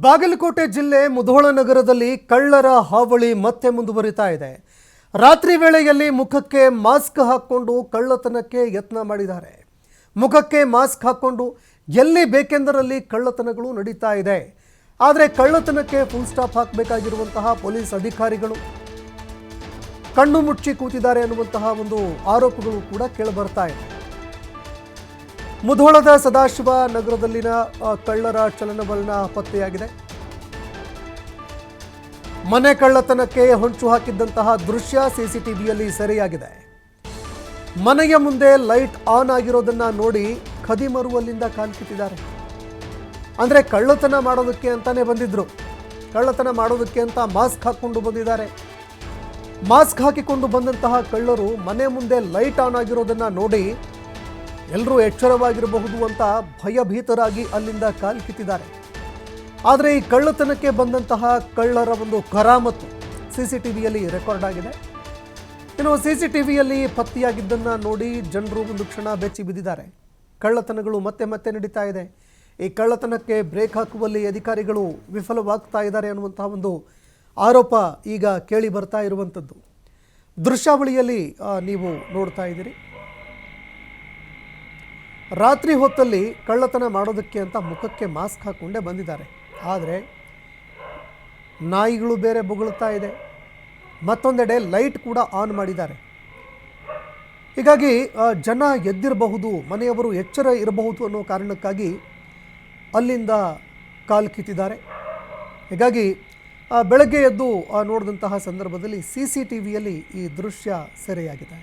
ಬಾಗಲಕೋಟೆ ಜಿಲ್ಲೆ ಮುಧೋಳ ನಗರದಲ್ಲಿ ಕಳ್ಳರ ಹಾವಳಿ ಮತ್ತೆ ಮುಂದುವರಿತಾ ಇದೆ. ರಾತ್ರಿ ವೇಳೆಯಲ್ಲಿ ಮುಖಕ್ಕೆ ಮಾಸ್ಕ್ ಹಾಕಿಕೊಂಡು ಕಳ್ಳತನಕ್ಕೆ ಯತ್ನ ಮಾಡಿದ್ದಾರೆ. ಮುಖಕ್ಕೆ ಮಾಸ್ಕ್ ಹಾಕಿಕೊಂಡು ಎಲ್ಲಿ ಬೇಕೆಂದರಲ್ಲಿ ಕಳ್ಳತನಗಳು ನಡೀತಾ ಇದೆ. ಆದರೆ ಕಳ್ಳತನಕ್ಕೆ ಫುಲ್ ಸ್ಟಾಪ್ ಹಾಕಬೇಕಾಗಿರುವಂತಹ ಪೊಲೀಸ್ ಅಧಿಕಾರಿಗಳು ಕಣ್ಣು ಮುಚ್ಚಿ ಕೂತಿದ್ದಾರೆ ಅನ್ನುವಂತಹ ಒಂದು ಆರೋಪಗಳು ಕೂಡ ಕೇಳಿಬರ್ತಾ ಇದೆ. ಮುಧೋಳದ ಸದಾಶಿವ ನಗರದಲ್ಲಿನ ಕಳ್ಳರ ಚಲನವಲನ ಪತ್ತೆಯಾಗಿದೆ. ಮನೆ ಕಳ್ಳತನಕ್ಕೆ ಹೊಂಚು ಹಾಕಿದ್ದಂತಹ ದೃಶ್ಯ ಸಿಸಿಟಿವಿಯಲ್ಲಿ ಸೆರೆಯಾಗಿದೆ. ಮನೆಯ ಮುಂದೆ ಲೈಟ್ ಆನ್ ಆಗಿರೋದನ್ನ ನೋಡಿ ಖದೀಮರು ಕಾಲ್ಕಿತ್ತಿದ್ದಾರೆ. ಅಂದರೆ ಕಳ್ಳತನ ಮಾಡೋದಕ್ಕೆ ಅಂತಾನೆ ಬಂದಿದ್ರು. ಕಳ್ಳತನ ಮಾಡೋದಕ್ಕೆ ಅಂತ ಮಾಸ್ಕ್ ಹಾಕಿಕೊಂಡು ಬಂದಿದ್ದಾರೆ. ಮಾಸ್ಕ್ ಹಾಕಿಕೊಂಡು ಬಂದಂತಹ ಕಳ್ಳರು ಮನೆ ಮುಂದೆ ಲೈಟ್ ಆನ್ ಆಗಿರೋದನ್ನ ನೋಡಿ ಎಲ್ಲರೂ ಎಚ್ಚರವಾಗಿರಬಹುದು ಅಂತ ಭಯಭೀತರಾಗಿ ಅಲ್ಲಿಂದ ಕಾಲ್ಕಿತ್ತಿದ್ದಾರೆ. ಆದರೆ ಈ ಕಳ್ಳತನಕ್ಕೆ ಬಂದಂತಹ ಕಳ್ಳರ ಒಂದು ಕರಾಮತ್ತು ಸಿಸಿಟಿವಿಯಲ್ಲಿ ರೆಕಾರ್ಡ್ ಆಗಿದೆ. ಇನ್ನು ಸಿಸಿಟಿವಿಯಲ್ಲಿ ಪತ್ತೆಯಾಗಿದ್ದನ್ನು ನೋಡಿ ಜನರು ಒಂದು ಕ್ಷಣ ಬೆಚ್ಚಿ ಬಿದ್ದಿದ್ದಾರೆ. ಕಳ್ಳತನಗಳು ಮತ್ತೆ ಮತ್ತೆ ನಡೀತಾ ಇದೆ. ಈ ಕಳ್ಳತನಕ್ಕೆ ಬ್ರೇಕ್ ಹಾಕುವಲ್ಲಿ ಅಧಿಕಾರಿಗಳು ವಿಫಲವಾಗ್ತಾ ಇದ್ದಾರೆ ಅನ್ನುವಂತಹ ಒಂದು ಆರೋಪ ಈಗ ಕೇಳಿ ಬರ್ತಾ ಇರುವಂಥದ್ದು. ದೃಶ್ಯಾವಳಿಯಲ್ಲಿ ನೀವು ನೋಡ್ತಾ ಇದ್ದೀರಿ. ರಾತ್ರಿ ಹೊತ್ತಲ್ಲಿ ಕಳ್ಳತನ ಮಾಡೋದಕ್ಕೆ ಅಂತ ಮುಖಕ್ಕೆ ಮಾಸ್ಕ್ ಹಾಕ್ಕೊಂಡೇ ಬಂದಿದ್ದಾರೆ. ಆದರೆ ನಾಯಿಗಳು ಬೇರೆ ಬೊಗಳ್ತಾ ಇದೆ, ಮತ್ತೊಂದೆಡೆ ಲೈಟ್ ಕೂಡ ಆನ್ ಮಾಡಿದ್ದಾರೆ. ಹೀಗಾಗಿ ಜನ ಎದ್ದಿರಬಹುದು, ಮನೆಯವರು ಎಚ್ಚರ ಇರಬಹುದು ಅನ್ನೋ ಕಾರಣಕ್ಕಾಗಿ ಅಲ್ಲಿಂದ ಕಾಲ್ಕಿತ್ತಿದ್ದಾರೆ. ಹೀಗಾಗಿ ಬೆಳಗ್ಗೆ ಎದ್ದು ನೋಡಿದಂತಹ ಸಂದರ್ಭದಲ್ಲಿ ಸಿಸಿಟಿವಿಯಲ್ಲಿ ಈ ದೃಶ್ಯ ಸೆರೆಯಾಗಿದೆ.